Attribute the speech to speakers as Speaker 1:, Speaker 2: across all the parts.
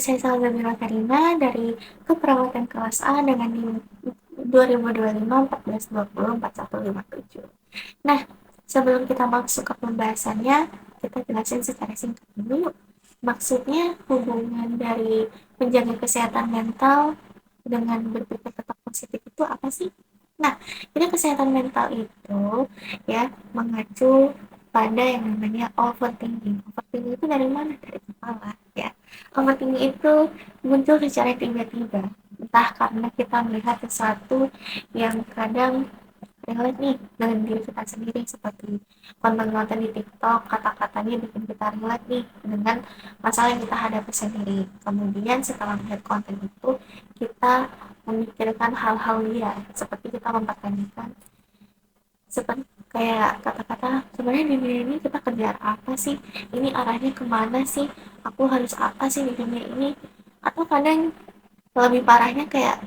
Speaker 1: saya Salsabila Karina dari Keperawatan Kelas A dengan NIM 2025 1420 4157. Nah, sebelum kita masuk ke pembahasannya, kita jelasin secara singkat dulu. Maksudnya hubungan dari menjaga kesehatan mental dengan berpikir tetap positif itu apa sih? Nah, jadi kesehatan mental itu ya mengacu pada yang namanya overthinking. Overthinking itu dari mana? Dari kepala ya. Overthinking itu muncul secara tiba-tiba, entah karena kita melihat sesuatu yang kadang relate nih dengan diri kita sendiri, seperti konten-konten di TikTok, kata-katanya bikin kita relate nih dengan masalah yang kita hadapi sendiri. Kemudian setelah melihat konten itu, kita memikirkan hal-hal liar, seperti kita mempertanyakan seperti kayak kata-kata sebenarnya di dunia ini kita kejar apa sih, ini arahnya kemana sih, aku harus apa sih di dunia ini, atau kadang lebih parahnya kayak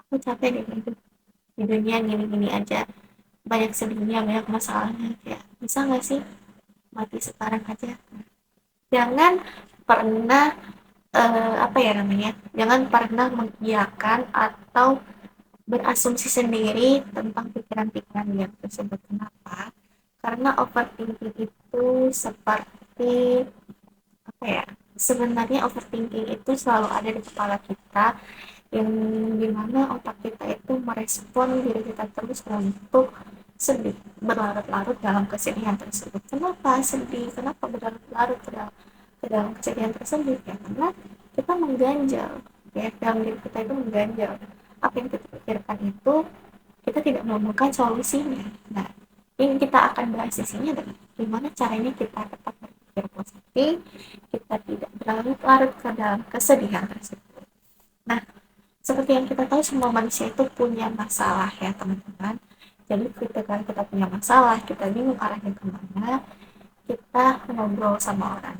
Speaker 1: aku capek deh hidup di dunia gini-gini aja, banyak sedihnya, banyak masalahnya, kayak bisa nggak sih mati sekarang aja. Jangan pernah apa ya namanya, jangan pernah mengiyakan atau berasumsi sendiri tentang pikiran-pikiran yang tersebut. Kenapa? Karena overthinking itu seperti apa ya, sebenarnya overthinking itu selalu ada di kepala kita, yang dimana otak kita itu merespon diri kita terus untuk sedih, berlarut-larut dalam kesedihan tersebut. Kenapa sedih? Kenapa berlarut-larut ke dalam kesedihan tersebut? Ya karena kita mengganjal, ya dalam diri kita itu mengganjal. Apa yang kita pikirkan itu kita tidak menemukan solusinya. Nah, ini kita akan bahas di sini adalah gimana caranya kita tetap berpikir positif, kita tidak berlarut-larut ke dalam kesedihan tersebut. Nah, seperti yang kita tahu, semua manusia itu punya masalah ya teman-teman. Jadi ketika kita punya masalah, kita bingung arahnya kemana, kita ngobrol sama orang,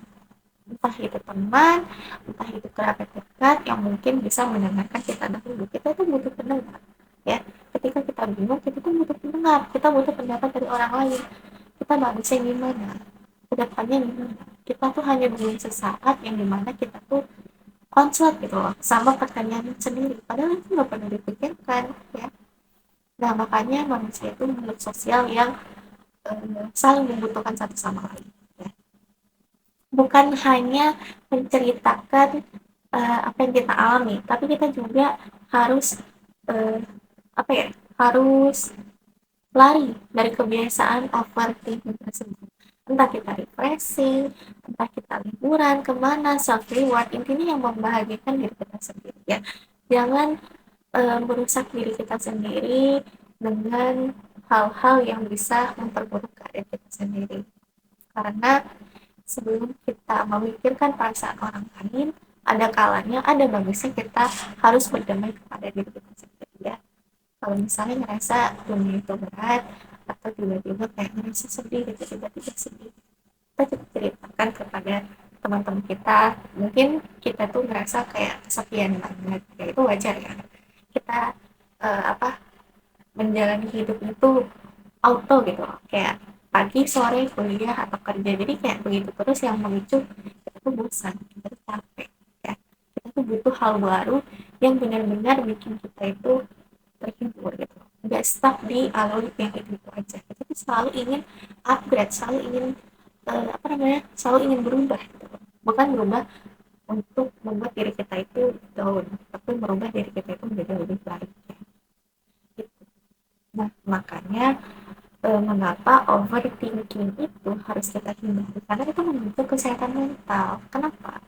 Speaker 1: entah itu teman, entah itu kerabat dekat yang mungkin bisa mendengarkan kita dahulu. Kita itu butuh pendengar ya. Ketika kita bingung, kita tuh butuh pendengar, kita butuh pendapat dari orang lain. Kita bagusnya gimana, kedepannya gimana. Kita tuh hanya bingung sesaat yang dimana kita tuh konslet gitu loh sama pertanyaan sendiri, padahal itu nggak pernah dipikirkan ya. Nah, makanya manusia itu makhluk sosial yang saling membutuhkan satu sama lain ya. Bukan hanya menceritakan apa yang kita alami, tapi kita juga harus uh, apa ya, harus lari dari kebiasaan overthinking tersebut. Entah kita refreshing, entah kita liburan kemana, self reward, intinya yang membahagiakan diri kita sendiri ya. Jangan merusak diri kita sendiri dengan hal-hal yang bisa memperburuk keadaan kita sendiri. Karena sebelum kita memikirkan perasaan orang lain, ada kalanya, ada bagusnya kita harus berdamai kepada diri kita sendiri ya. Kalau misalnya ngerasa dunia itu berat, atau tiba-tiba kayak ngerasa sedih gitu, tiba-tiba sedih, kita ceritakan kepada teman-teman kita. Mungkin kita tuh ngerasa kayak kesepian banget, ya itu wajar ya. Kita apa, menjalani hidup itu auto gitu loh, kayak pagi sore kuliah atau kerja, jadi kayak begitu terus yang memicu kita tuh bosan, kita tuh capek ya. Kita tuh butuh hal baru yang benar-benar bikin kita itu terhibur gitu, nggak stuck di alur yang itu aja. Kita tuh selalu ingin upgrade, selalu ingin apa namanya, selalu ingin berubah gitu. Bukan berubah untuk membuat diri kita itu down, tapi merubah diri kita itu menjadi lebih baik ya. Gitu. Nah, makanya mengapa overthinking itu harus kita hindari, karena itu membentuk kesehatan mental. Kenapa?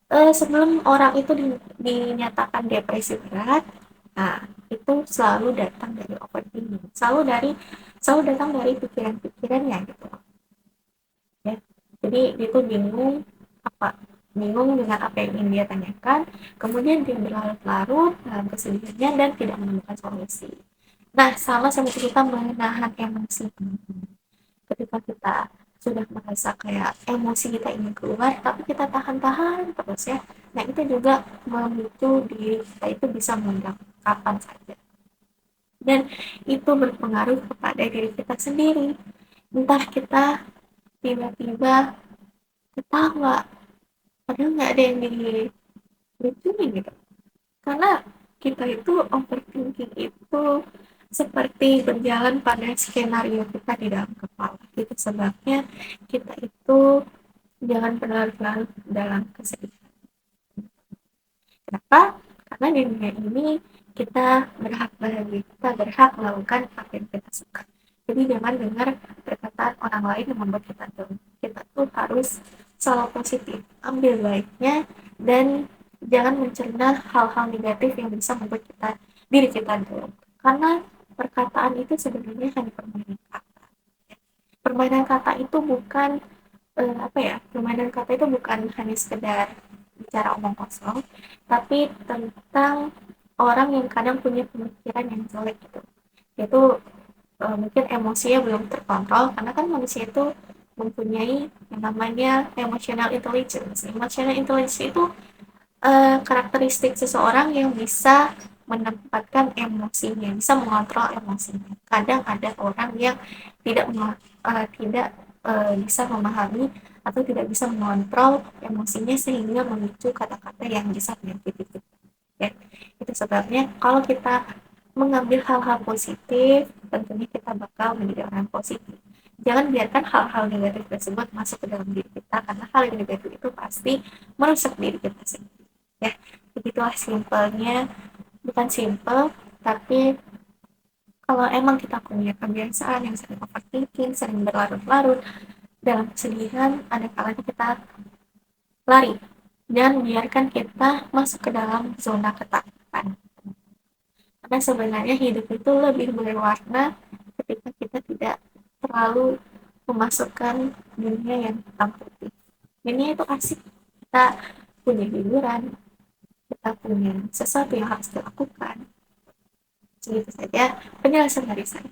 Speaker 1: Sebelum orang itu dinyatakan depresi berat, nah itu selalu datang dari overthinking, selalu datang dari pikiran-pikirannya gitu ya. Jadi itu bingung dengan apa yang ingin dia tanyakan, kemudian dia berlarut-larut dalam kesedihannya dan tidak menemukan solusi. Nah, sama seperti kita menahan emosi. Ketika kita sudah merasa kayak emosi kita ingin keluar, tapi kita tahan-tahan terus ya. Nah, itu juga memicu diri kita itu bisa meledak kapan saja. Dan itu berpengaruh kepada diri kita sendiri. Entah kita tiba-tiba ketawa, padahal nggak ada yang lucunya gitu. Karena kita itu overthinking itu seperti berjalan pada skenario kita di dalam kepala. Itu sebabnya kita itu jangan berlarut-larut dalam kesedihan. Kenapa? Karena di dunia ini kita berhak bahagia, kita berhak melakukan apa yang kita suka. Jadi jangan dengar perkataan orang lain yang membuat kita down. Kita tuh harus selalu positif, ambil baiknya, dan jangan mencerna hal-hal negatif yang bisa membuat diri kita down. Karena perkataan itu sebenarnya hanya permainan kata. Permainan kata itu bukan apa ya? Permainan kata itu bukan hanya sekedar bicara omong kosong, tapi tentang orang yang kadang punya pemikiran yang jelek gitu. Yaitu mungkin emosinya belum terkontrol karena kan manusia itu mempunyai yang namanya emotional intelligence. Emotional intelligence itu karakteristik seseorang yang bisa menempatkan emosinya, bisa mengontrol emosinya. Kadang ada orang yang tidak tidak bisa memahami atau tidak bisa mengontrol emosinya sehingga memicu kata-kata yang bisa menyakiti kita. Ya. Itu sebabnya kalau kita mengambil hal-hal positif, tentunya kita bakal menjadi orang positif. Jangan biarkan hal-hal negatif tersebut masuk ke dalam diri kita, karena hal yang negatif itu pasti merusak diri kita sendiri. Ya, begitulah simpelnya. Bukan simple, tapi kalau emang kita punya kebiasaan yang sering overthinking, sering berlarut-larut dalam kesedihan, ada kalanya kita lari dan biarkan kita masuk ke dalam zona ketakutan. Karena sebenarnya hidup itu lebih berwarna ketika kita tidak terlalu memasukkan dunia yang hitam putih. Dunia itu asik, kita punya hiburan, kita punya sesuatu yang harus dilakukan. Segitu saja penjelasan dari saya.